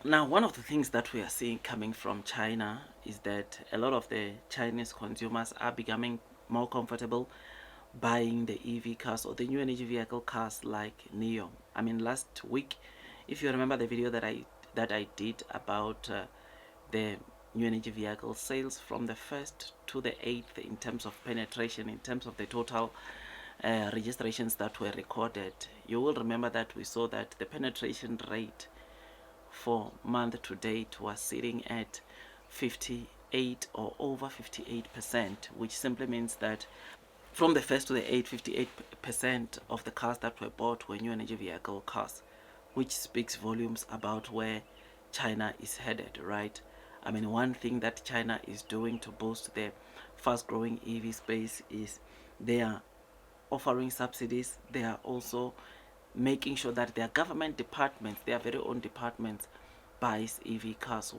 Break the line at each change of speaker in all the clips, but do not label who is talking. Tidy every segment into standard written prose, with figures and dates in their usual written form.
Now, one of the things that we are seeing coming from China is that a lot of the Chinese consumers are becoming more comfortable buying the EV cars or the new energy vehicle cars like Neo. I mean, last week, if you remember the video that I did about the new energy vehicle sales from the 1st to the 8th in terms of penetration, in terms of the total registrations that were recorded, you will remember that we saw that the penetration rate for month to date was sitting at 58 or over 58%, which simply means that from the 1st to the 8th, 58% of the cars that were bought were new energy vehicle cars, which speaks volumes about where China is headed, right? I mean, one thing that China is doing to boost the fast growing EV space is they are offering subsidies. They are also making sure that their government departments, their very own departments, buys EV cars.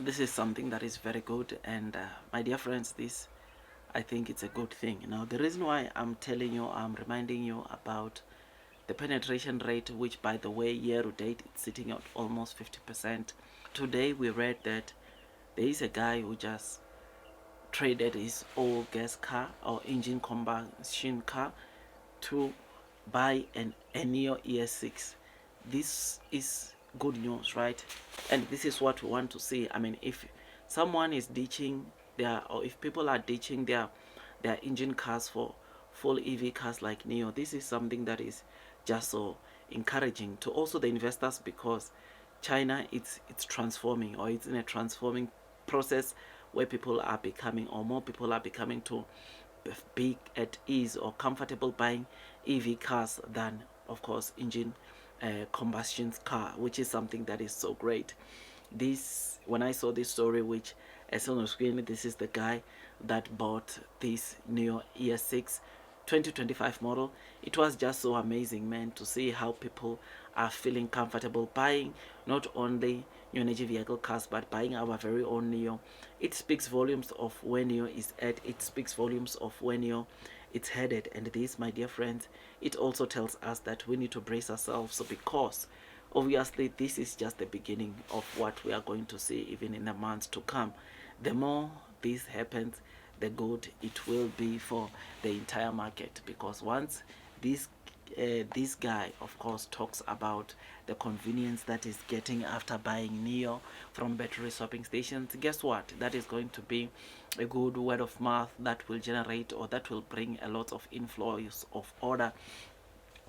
This is something that is very good, and my dear friends, this, I think it's a good thing. Now, the reason why I'm telling you, I'm reminding you about the penetration rate, which by the way, year to date, it's sitting at almost 50%. Today we read that there is a guy who just traded his old gas car or engine combustion car to buy a Neo ES6. This is good news, right? And this is what we want to see. I mean, if someone is ditching their, or if people are ditching their engine cars for full EV cars like Neo, this is something that is just so encouraging to also the investors, because China, it's transforming, or it's in a transforming process where people are becoming, or more people are becoming to be at ease or comfortable buying EV cars than, of course, engine combustion car, which is something that is so great. This, when I saw this story, which as on the screen, this is the guy that bought this Neo ES6 2025 model. It was just so amazing, man, to see how people are feeling comfortable buying not only new energy vehicle cars but buying our very own Neo. It speaks volumes of where Neo is at. It speaks volumes of where Neo it's headed. And this, my dear friends, it also tells us that we need to brace ourselves, because obviously this is just the beginning of what we are going to see even in the months to come. The more this happens, the good it will be for the entire market, because once this guy, of course, talks about the convenience that is getting after buying Neo from battery swapping stations, guess what? That is going to be a good word of mouth that will generate, or that will bring a lot of inflows of order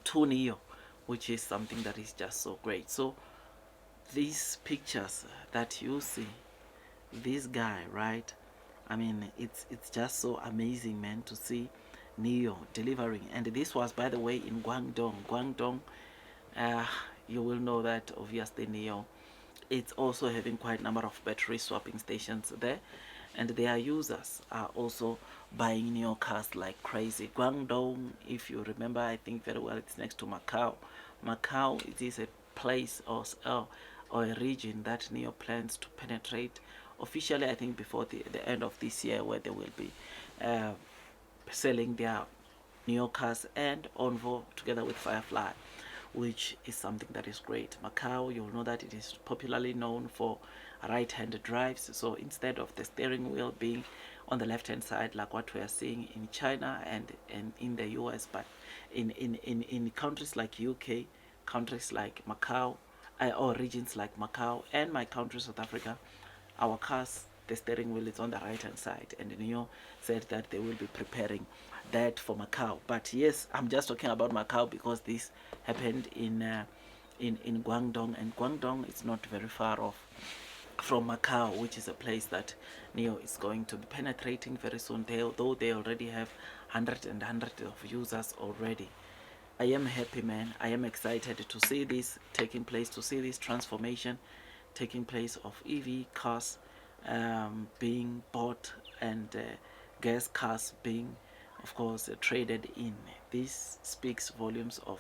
to Neo, which is something that is just so great. So these pictures that you see, this guy, right? I mean, it's just so amazing, man, to see Neo delivering. And this was, by the way, in Guangdong. Guangdong, uh, you will know that obviously Neo, it's also having quite a number of battery swapping stations there, and their users are also buying Neo cars like crazy. Guangdong, if you remember, I think very well, it's next to Macau. Macau, it is a place or a region that Neo plans to penetrate officially, I think, before the end of this year, where they will be uh, selling their Neo cars and Onvo together with Firefly, which is something that is great. Macau, you'll know that it is popularly known for right-handed drives. So instead of the steering wheel being on the left-hand side, like what we are seeing in China and in the US, but in countries like UK, countries like Macau, or regions like Macau, and my country, South Africa, our cars, the steering wheel is on the right hand side, and Neo said that they will be preparing that for Macau. But yes, I'm just talking about Macau because this happened in Guangdong, and Guangdong is not very far off from Macau, which is a place that Neo is going to be penetrating very soon. Though they already have hundreds and hundreds of users already. I am happy, man. I am excited to see this taking place, to see this transformation taking place of EV cars being bought, and gas cars being, of course, traded in. This speaks volumes of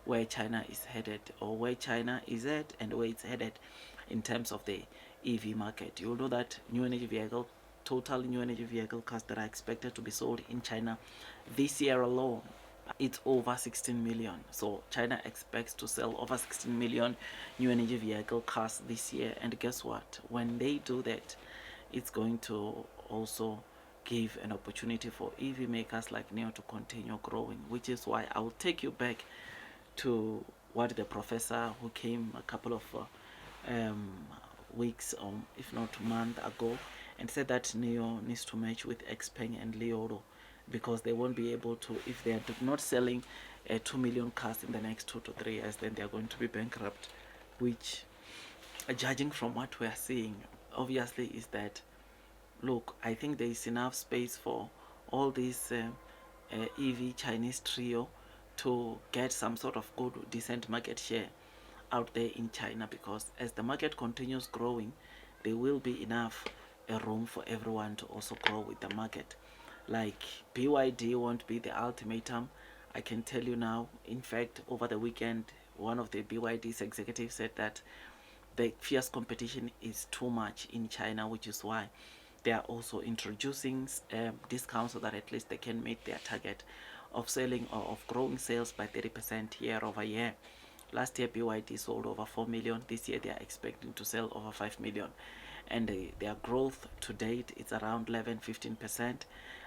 where China is headed, or where China is at, and where it's headed in terms of the EV market. You'll know that total new energy vehicle cars that are expected to be sold in China this year alone, it's over 16 million. So China expects to sell over 16 million new energy vehicle cars this year. And guess what? When they do that, it's going to also give an opportunity for EV makers like NEO to continue growing, which is why I will take you back to what the professor who came a couple of um, weeks or if not month ago and said that NEO needs to match with Xpeng and Leoro, because they won't be able to, if they are not selling 2 million cars in the next 2 to 3 years, then they are going to be bankrupt, which judging from what we are seeing obviously is that, look, I think there is enough space for all these EV Chinese trio to get some sort of good decent market share out there in China, because as the market continues growing, there will be enough room for everyone to also grow with the market. Like BYD won't be the ultimatum, I can tell you now. In fact, over the weekend, one of the BYD's executives said that the fierce competition is too much in China, which is why they are also introducing discounts so that at least they can meet their target of selling or of growing sales by 30% year over year. Last year BYD sold over 4 million. This year they are expecting to sell over 5 million, and their growth to date is around 11-15%,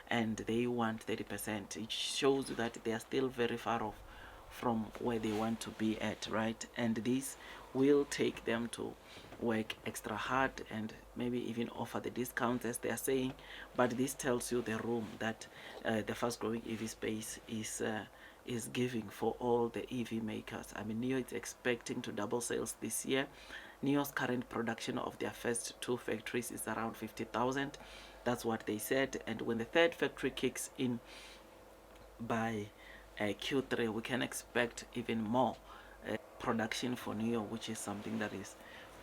and they want 30%. It shows that they are still very far off from where they want to be at, right? And this will take them to work extra hard and maybe even offer the discounts as they are saying. But this tells you the room that the fast growing EV space is giving for all the EV makers. I mean, NEO is expecting to double sales this year. NEO's current production of their first 2 factories is around 50,000. That's what they said. And when the third factory kicks in by Q3, we can expect even more production for NEO, which is something that is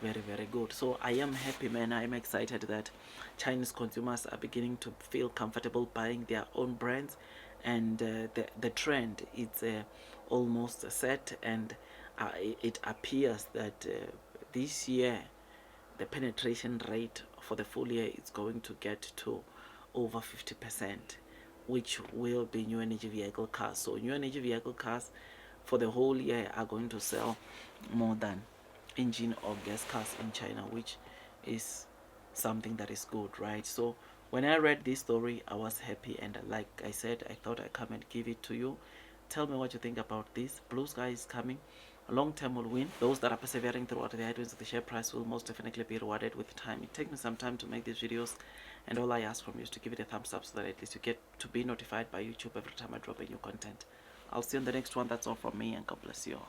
very, very good. So I am happy, man. I am excited that Chinese consumers are beginning to feel comfortable buying their own brands, and the trend is almost set, and it appears that this year the penetration rate for the full year is going to get to over 50%, which will be new energy vehicle cars. So new energy vehicle cars for the whole year are going to sell more than engine or gas cars in China, which is something that is good, right? So when I read this story, I was happy, and like I said, I thought I'd come and give it to you. Tell me what you think about this. Blue sky is coming. Long term will win. Those that are persevering throughout the headwinds of the share price will most definitely be rewarded with time. It takes me some time to make these videos, and all I ask from you is to give it a thumbs up so that at least you get to be notified by YouTube every time I drop a new content. I'll see you in the next one. That's all from me, and God bless you all.